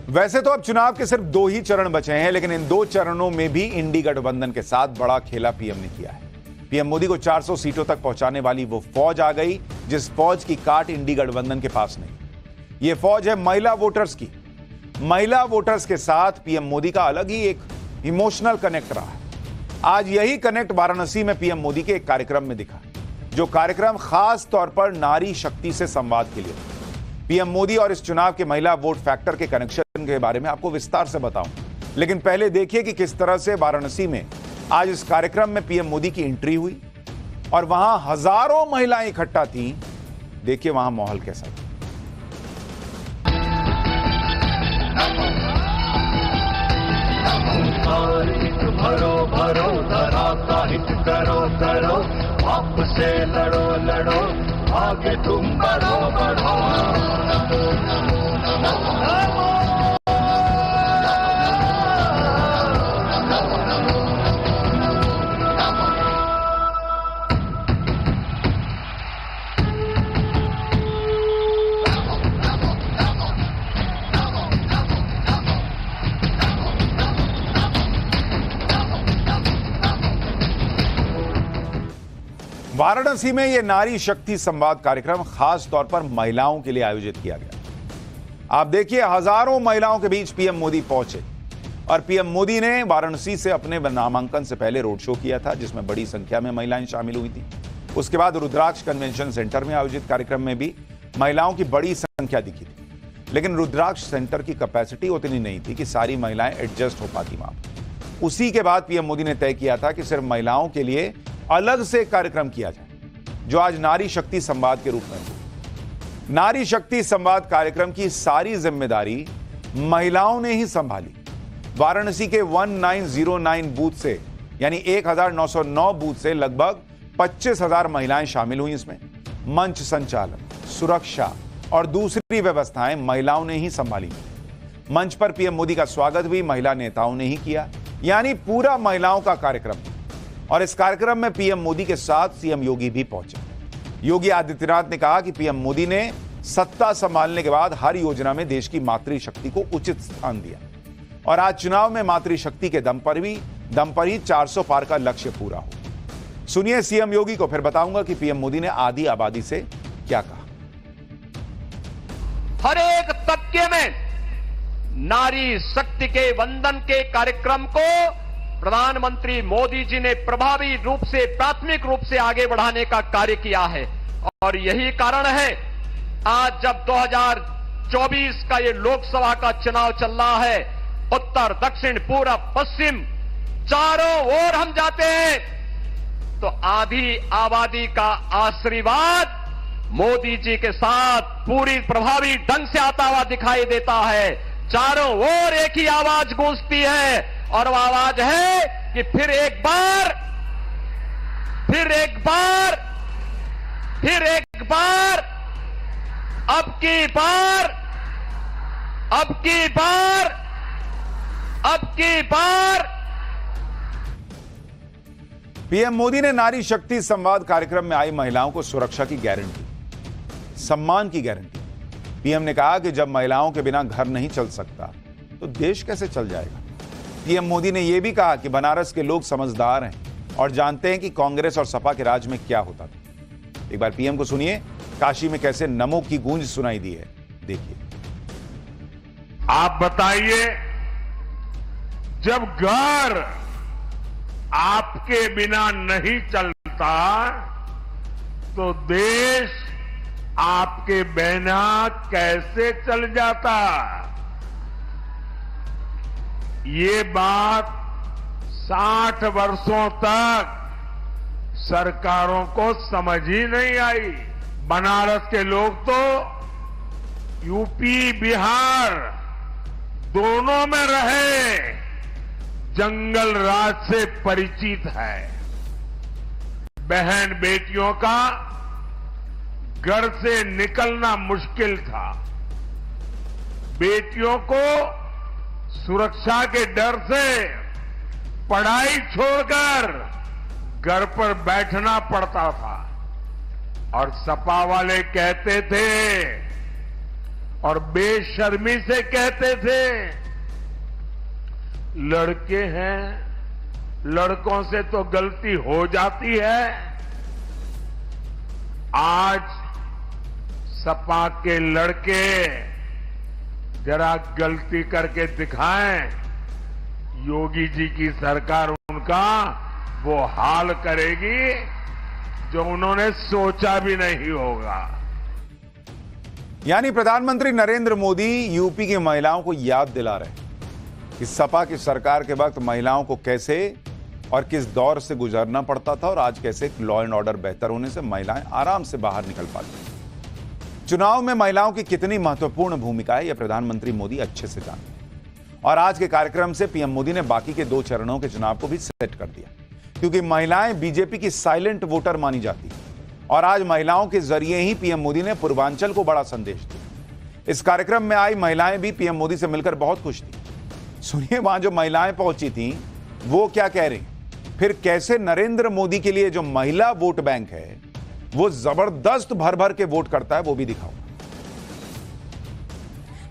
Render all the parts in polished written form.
वैसे तो अब चुनाव के सिर्फ 2 ही चरण बचे हैं, लेकिन इन 2 चरणों में भी इंडी गठबंधन के साथ बड़ा खेला पीएम ने किया है। पीएम मोदी को 400 सीटों तक पहुंचाने वाली वो फौज आ गई जिस फौज की काट इंडी गठबंधन के पास नहीं। ये फौज है महिला वोटर्स की। महिला वोटर्स के साथ पीएम मोदी का अलग ही एक इमोशनल कनेक्ट रहा है। आज यही कनेक्ट वाराणसी में पीएम मोदी के एक कार्यक्रम में दिखा, जो कार्यक्रम खास तौर पर नारी शक्ति से संवाद के लिए। पीएम मोदी और इस चुनाव के महिला वोट फैक्टर के कनेक्शन के बारे में आपको विस्तार से बताऊं, लेकिन पहले देखिए कि किस तरह से वाराणसी में आज इस कार्यक्रम में पीएम मोदी की एंट्री हुई और वहां हजारों महिलाएं इकट्ठा थीं। देखिए वहां माहौल कैसा था। भरो भरो धरा का हित करो करो, आप से लड़ो लड़ो, आगे तुम बढ़ो बढ़ो। वाराणसी में यह नारी शक्ति संवाद कार्यक्रम खास तौर पर महिलाओं के लिए आयोजित किया गया। आप देखिए हजारों महिलाओं के बीच पीएम मोदी पहुंचे और पीएम मोदी ने वाराणसी से अपने नामांकन से पहले रोड शो किया था, जिसमें बड़ी संख्या में महिलाएं शामिल हुई थी। उसके बाद रुद्राक्ष कन्वेंशन सेंटर में आयोजित कार्यक्रम में भी महिलाओं की बड़ी संख्या दिखी थी, लेकिन रुद्राक्ष सेंटर की कैपेसिटी उतनी नहीं थी कि सारी महिलाएं एडजस्ट हो पाती वहां। उसी के बाद पीएम मोदी ने तय किया था कि सिर्फ महिलाओं के लिए अलग से कार्यक्रम किया जाए, जो आज नारी शक्ति संवाद के रूप में है। नारी शक्ति संवाद कार्यक्रम की सारी जिम्मेदारी महिलाओं ने ही संभाली। वाराणसी के 1909 बूथ से यानी 1909 बूथ से लगभग 25,000 महिलाएं शामिल हुई। इसमें मंच संचालन, सुरक्षा और दूसरी व्यवस्थाएं महिलाओं ने ही संभाली। मंच पर पीएम मोदी का स्वागत भी महिला नेताओं ने ही किया, यानी पूरा महिलाओं का कार्यक्रम। और इस कार्यक्रम में पीएम मोदी के साथ सीएम योगी भी पहुंचे। योगी आदित्यनाथ ने कहा कि पीएम मोदी ने सत्ता संभालने के बाद हर योजना में देश की मातृशक्ति को उचित स्थान दिया और आज चुनाव में मातृशक्ति के दम पर ही 400 पार का लक्ष्य पूरा हो। सुनिए सीएम योगी को, फिर बताऊंगा कि पीएम मोदी ने आधी आबादी से क्या कहा। हर एक तबके में नारी शक्ति के वंदन के कार्यक्रम को प्रधानमंत्री मोदी जी ने प्रभावी रूप से, प्राथमिक रूप से आगे बढ़ाने का कार्य किया है। और यही कारण है आज जब 2024 का ये लोकसभा का चुनाव चल रहा है, उत्तर, दक्षिण, पूरब, पश्चिम चारों ओर हम जाते हैं तो आधी आबादी का आशीर्वाद मोदी जी के साथ पूरी प्रभावी ढंग से आता हुआ दिखाई देता है। चारों ओर एक ही आवाज गूंजती है और वह आवाज है कि फिर एक बार अब की बार। पीएम मोदी ने नारी शक्ति संवाद कार्यक्रम में आई महिलाओं को सुरक्षा की गारंटी, सम्मान की गारंटी। पीएम ने कहा कि जब महिलाओं के बिना घर नहीं चल सकता तो देश कैसे चल जाएगा। पीएम मोदी ने यह भी कहा कि बनारस के लोग समझदार हैं और जानते हैं कि कांग्रेस और सपा के राज में क्या होता था। एक बार पीएम को सुनिए, काशी में कैसे नमो की गूंज सुनाई दी है, देखिए। आप बताइए, जब घर आपके बिना नहीं चलता तो देश आपके बिना कैसे चल जाता। ये बात 60 वर्षों तक सरकारों को समझ ही नहीं आई। बनारस के लोग तो यूपी, बिहार दोनों में रहे, जंगल राज से परिचित है। बहन बेटियों का घर से निकलना मुश्किल था। बेटियों को सुरक्षा के डर से पढ़ाई छोड़कर घर पर बैठना पड़ता था और सपा वाले कहते थे और बेशर्मी से कहते थे लड़के हैं, लड़कों से तो गलती हो जाती है। आज सपा के लड़के जरा गलती करके दिखाएं, योगी जी की सरकार उनका वो हाल करेगी जो उन्होंने सोचा भी नहीं होगा। यानी प्रधानमंत्री नरेंद्र मोदी यूपी की महिलाओं को याद दिला रहे हैं कि सपा की सरकार के वक्त महिलाओं को कैसे और किस दौर से गुजरना पड़ता था और आज कैसे लॉ एंड ऑर्डर बेहतर होने से महिलाएं आराम से बाहर निकल पाती हैं। चुनाव में महिलाओं की कितनी महत्वपूर्ण भूमिका है यह प्रधानमंत्री मोदी अच्छे से जानते हैं और आज के कार्यक्रम से पीएम मोदी ने बाकी के 2 चरणों के चुनाव को भी सेट कर दिया, क्योंकि महिलाएं बीजेपी की साइलेंट वोटर मानी जाती है और आज महिलाओं के जरिए ही पीएम मोदी ने पूर्वांचल को बड़ा संदेश दिया। इस कार्यक्रम में आई महिलाएं भी पीएम मोदी से मिलकर बहुत खुश थी। सुनिए वहां जो महिलाएं पहुंची थी वो क्या कह रही, फिर कैसे नरेंद्र मोदी के लिए जो महिला वोट बैंक है वो जबरदस्त भर भर के वोट करता है, वो भी दिखाओ।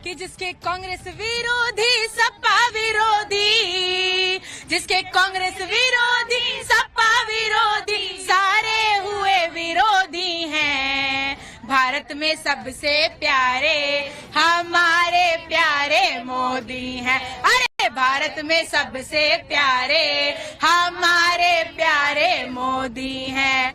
कि जिसके कांग्रेस विरोधी सपा विरोधी, जिसके कांग्रेस विरोधी सपा विरोधी सारे हुए विरोधी हैं। भारत में सबसे प्यारे हमारे प्यारे मोदी हैं। अरे भारत में सबसे प्यारे हमारे प्यारे मोदी हैं।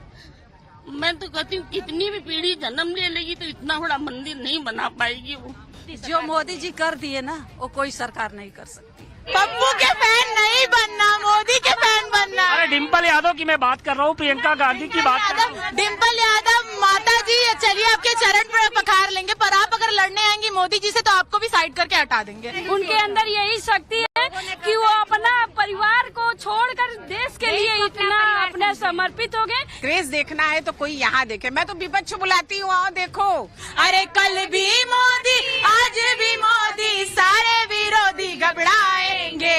मैं तो कहती हूँ कितनी भी पीढ़ी जन्म ले लेगी तो इतना बड़ा मंदिर नहीं बना पाएगी वो। जो मोदी जी कर दिए ना वो कोई सरकार नहीं कर सकती। पप्पू के फैन नहीं बनना, मोदी के फैन बनना। अरे डिम्पल यादव की मैं बात कर रहा हूँ, प्रियंका गांधी की बात कर रहा हूँ। डिम्पल यादव माता जी चलिए आपके चरण पर पखार लेंगे, पर आप अगर लड़ने आएंगी मोदी जी से तो आपको भी साइड करके हटा देंगे। उनके अंदर यही शक्ति है कि वो अपना परिवार को छोड़कर देश के लिए इतना अपने समर्पित हो गए। क्रेज देखना है तो कोई यहाँ देखे, मैं तो विपक्ष बुलाती हूँ, आओ देखो। अरे कल भी मोदी आज भी मोदी सारे विरोधी घबराएंगे।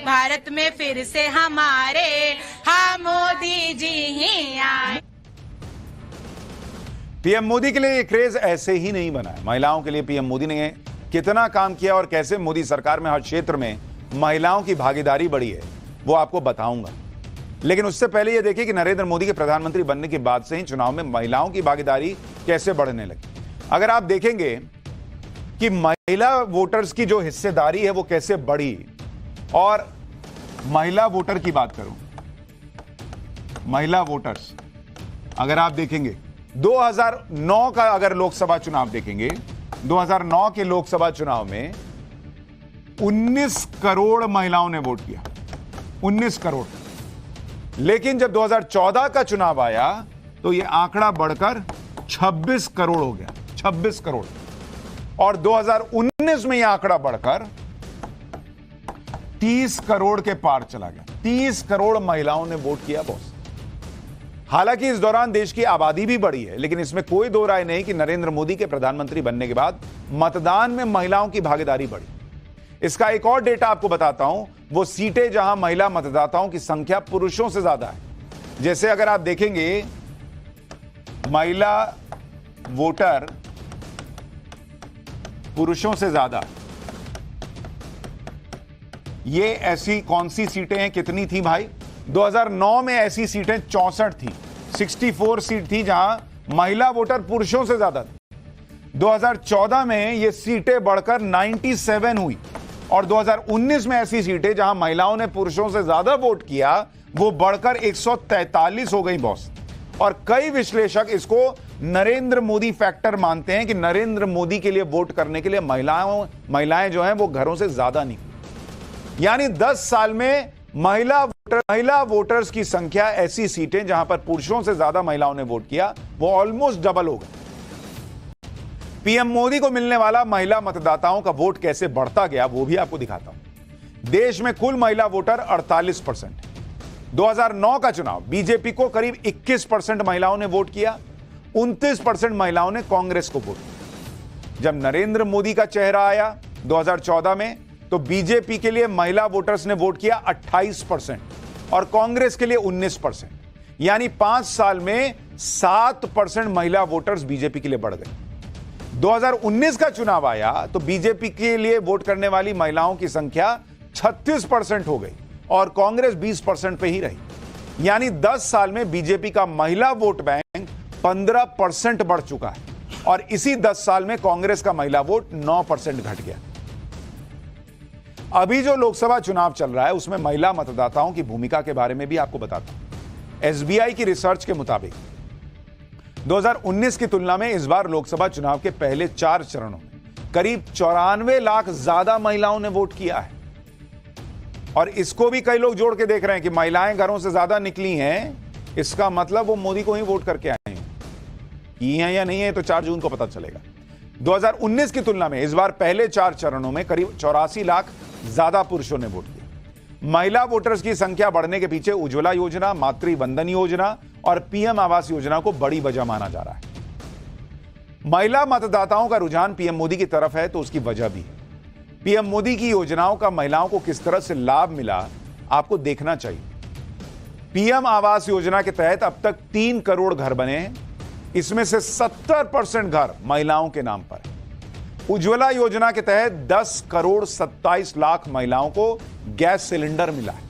भारत में फिर से हमारे हम मोदी जी ही आए। पीएम मोदी के लिए ये क्रेज ऐसे ही नहीं बना है। महिलाओं के लिए पीएम मोदी ने कितना काम किया और कैसे मोदी सरकार में हर क्षेत्र में महिलाओं की भागीदारी बढ़ी है वो आपको बताऊंगा। लेकिन उससे पहले यह देखिए कि नरेंद्र मोदी के प्रधानमंत्री बनने के बाद से ही चुनाव में महिलाओं की भागीदारी कैसे बढ़ने लगी। अगर आप देखेंगे कि महिला वोटर्स की जो हिस्सेदारी है वो कैसे बढ़ी, और महिला वोटर की बात करूं, महिला वोटर्स अगर आप देखेंगे 2009 का अगर लोकसभा चुनाव देखेंगे, 2009 के लोकसभा चुनाव में 19 करोड़ महिलाओं ने वोट किया, 19 करोड़। लेकिन जब 2014 का चुनाव आया तो यह आंकड़ा बढ़कर 26 करोड़ हो गया, 26 करोड़। और 2019 में यह आंकड़ा बढ़कर 30 करोड़ के पार चला गया। 30 करोड़ महिलाओं ने वोट किया बॉस। हालांकि इस दौरान देश की आबादी भी बढ़ी है, लेकिन इसमें कोई दो राय नहीं कि नरेंद्र मोदी के प्रधानमंत्री बनने के बाद मतदान में महिलाओं की भागीदारी बढ़ी। इसका एक और डेटा आपको बताता हूं, वो सीटें जहां महिला मतदाताओं की संख्या पुरुषों से ज्यादा है। जैसे अगर आप देखेंगे महिला वोटर पुरुषों से ज्यादा, ये ऐसी कौन सी सीटें हैं, कितनी थी भाई? 2009 में ऐसी सीटें 64 थी, 64 सीट थी जहां महिला वोटर पुरुषों से ज्यादा थी। 2014 में ये सीटें बढ़कर 97 हुई और 2019 में ऐसी सीटें जहां महिलाओं ने पुरुषों से ज्यादा वोट किया वो बढ़कर 143 हो गई बॉस। और कई विश्लेषक इसको नरेंद्र मोदी फैक्टर मानते हैं कि नरेंद्र मोदी के लिए वोट करने के लिए महिलाएं जो हैं वो घरों से ज्यादा निकली। यानी 10 साल में महिला वोटर्स की संख्या, ऐसी सीटें जहां पर पुरुषों से ज्यादा महिलाओं ने वोट किया, वो ऑलमोस्ट डबल हो गई। पीएम मोदी को मिलने वाला महिला मतदाताओं का वोट कैसे बढ़ता गया वो भी आपको दिखाता हूं। देश में कुल महिला वोटर 48%। 2009 का चुनाव बीजेपी को करीब 21% महिलाओं ने वोट किया, 29% महिलाओं ने कांग्रेस को वोट किया। जब नरेंद्र मोदी का चेहरा आया 2014 में तो बीजेपी के लिए महिला वोटर्स ने वोट किया 28% और कांग्रेस के लिए 19%। यानी 5 साल में 7% महिला वोटर्स बीजेपी के लिए बढ़ गए। 2019 का चुनाव आया तो बीजेपी के लिए वोट करने वाली महिलाओं की संख्या 36% हो गई और कांग्रेस 20% पे ही रही। यानी 10 साल में बीजेपी का महिला वोट बैंक 15% बढ़ चुका है और इसी 10 साल में कांग्रेस का महिला वोट 9% घट गया। अभी जो लोकसभा चुनाव चल रहा है उसमें महिला मतदाताओं की भूमिका के बारे में भी आपको बताता हूं। एसबीआई की रिसर्च के मुताबिक 2019 की तुलना में इस बार लोकसभा चुनाव के पहले 4 चरणों में करीब 94 लाख ज्यादा महिलाओं ने वोट किया है। और इसको भी कई लोग जोड़ के देख रहे हैं कि महिलाएं घरों से ज्यादा निकली हैं, इसका मतलब वो मोदी को ही वोट करके आए हैं। की हैं या नहीं है तो 4 जून को पता चलेगा। 2019 की तुलना में इस बार पहले 4 चरणों में करीब 84 लाख ज्यादा पुरुषों ने वोट किया। महिला वोटर्स की संख्या बढ़ने के पीछे उज्ज्वला योजना, मातृ वंदन योजना और पीएम आवास योजना को बड़ी वजह माना जा रहा है। महिला मतदाताओं का रुझान पीएम मोदी की तरफ है तो उसकी वजह भी है। पीएम मोदी की योजनाओं का महिलाओं को किस तरह से लाभ मिला आपको देखना चाहिए। पीएम आवास योजना के तहत अब तक 3 करोड़ घर बने हैं, इसमें से 70% घर महिलाओं के नाम पर है। उज्ज्वला योजना के तहत 10 करोड़ 27 लाख महिलाओं को गैस सिलेंडर मिला है।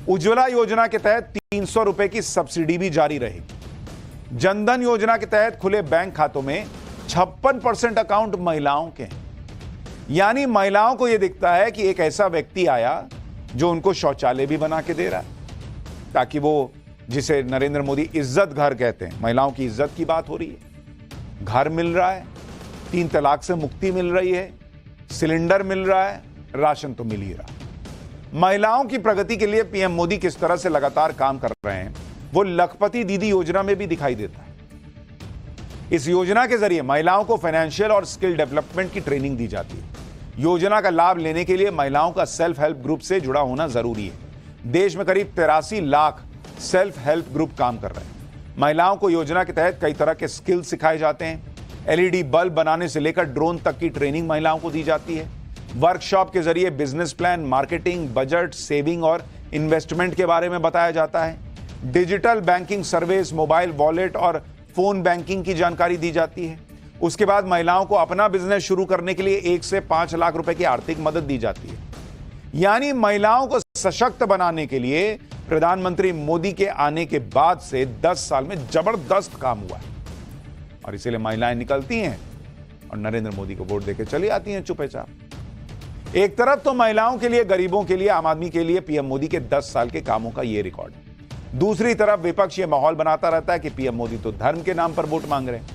उज्ज्वला योजना के तहत 300 रुपए की सब्सिडी भी जारी रहेगी। जनधन योजना के तहत खुले बैंक खातों में 56% अकाउंट महिलाओं के हैं। यानी महिलाओं को यह दिखता है कि एक ऐसा व्यक्ति आया जो उनको शौचालय भी बना के दे रहा है, ताकि वो जिसे नरेंद्र मोदी इज्जत घर कहते हैं, महिलाओं की इज्जत की बात हो रही है। घर मिल रहा है, 3 तलाक से मुक्ति मिल रही है, सिलेंडर मिल रहा है, राशन तो मिल ही रहा है। महिलाओं की प्रगति के लिए पीएम मोदी किस तरह से लगातार काम कर रहे हैं वो लखपति दीदी योजना में भी दिखाई देता है। इस योजना के जरिए महिलाओं को फाइनेंशियल और स्किल डेवलपमेंट की ट्रेनिंग दी जाती है। योजना का लाभ लेने के लिए महिलाओं का सेल्फ हेल्प ग्रुप से जुड़ा होना जरूरी है। देश में करीब 83 लाख सेल्फ हेल्प ग्रुप काम कर रहे हैं। महिलाओं को योजना के तहत कई तरह के स्किल सिखाए जाते हैं। एलईडी बल्ब बनाने से लेकर ड्रोन तक की ट्रेनिंग महिलाओं को दी जाती है। वर्कशॉप के जरिए business plan, marketing, budget, saving और इन्वेस्टमेंट के बारे में बताया जाता है। Digital banking service, mobile wallet और फोन बैंकिंग की जानकारी दी जाती है। उसके बाद महिलाओं को अपना बिजनेस शुरू करने के लिए 1 से 5 लाख रुपए की आर्थिक मदद दी जाती है। यानी महिलाओं को सशक्त बनाने के लिए प्रधानमंत्री मोदी के आने के बाद से 10 साल में जबरदस्त काम हुआ है और इसीलिए महिलाएं निकलती हैं और नरेंद्र मोदी को वोट देकर चली आती हैं चुपचाप। एक तरफ तो महिलाओं के लिए, गरीबों के लिए, आम आदमी के लिए पीएम मोदी के 10 साल के कामों का यह रिकॉर्ड है। दूसरी तरफ विपक्ष ये माहौल बनाता रहता है कि पीएम मोदी तो धर्म के नाम पर वोट मांग रहे हैं,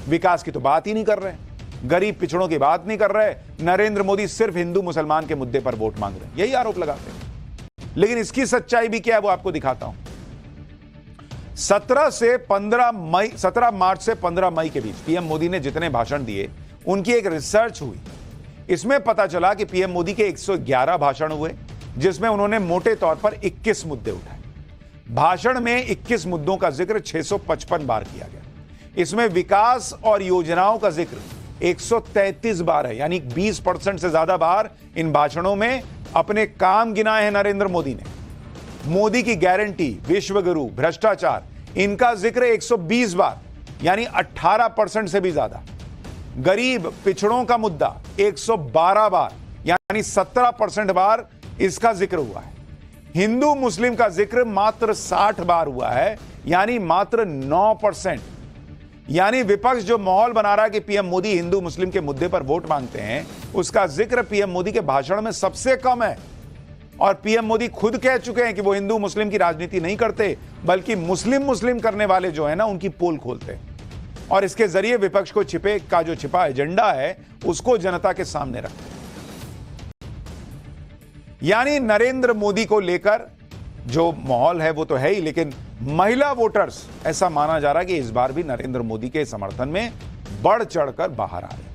विकास की तो बात ही नहीं कर रहे हैं, गरीब पिछड़ों की बात नहीं कर रहे। नरेंद्र मोदी सिर्फ हिंदू मुसलमान के मुद्दे पर वोट मांग रहे हैं, यही आरोप लगाते हैं। लेकिन इसकी सच्चाई भी क्या है वो आपको दिखाता हूं। 17 मार्च से 15 मई के बीच पीएम मोदी ने जितने भाषण दिए उनकी एक रिसर्च हुई। इसमें पता चला कि पीएम मोदी के 111 भाषण हुए, जिसमें उन्होंने मोटे तौर पर 21 मुद्दे उठाए। भाषण में 21 मुद्दों का जिक्र 655 बार किया गया। इसमें विकास और योजनाओं का जिक्र 133 बार है, यानी 20% से ज्यादा बार इन भाषणों में अपने काम गिनाए हैं नरेंद्र मोदी ने। मोदी की गारंटी, विश्वगुरु, भ्रष्टाचार, इनका जिक्र 120 बार, यानी 18% से भी ज्यादा। गरीब पिछड़ों का मुद्दा 112 बार, यानी 17% बार इसका जिक्र हुआ है। हिंदू मुस्लिम का जिक्र मात्र 60 बार हुआ है, यानी मात्र 9%। यानी विपक्ष जो माहौल बना रहा है कि पीएम मोदी हिंदू मुस्लिम के मुद्दे पर वोट मांगते हैं, उसका जिक्र पीएम मोदी के भाषण में सबसे कम है। और पीएम मोदी खुद कह चुके हैं कि वो हिंदू मुस्लिम की राजनीति नहीं करते, बल्कि मुस्लिम करने वाले जो है ना उनकी पोल खोलते हैं और इसके जरिए विपक्ष को छिपा एजेंडा है उसको जनता के सामने रखते हैं। यानी नरेंद्र मोदी को लेकर जो माहौल है वो तो है ही, लेकिन महिला वोटर्स ऐसा माना जा रहा है कि इस बार भी नरेंद्र मोदी के समर्थन में बढ़ चढ़कर बाहर आ रहे हैं।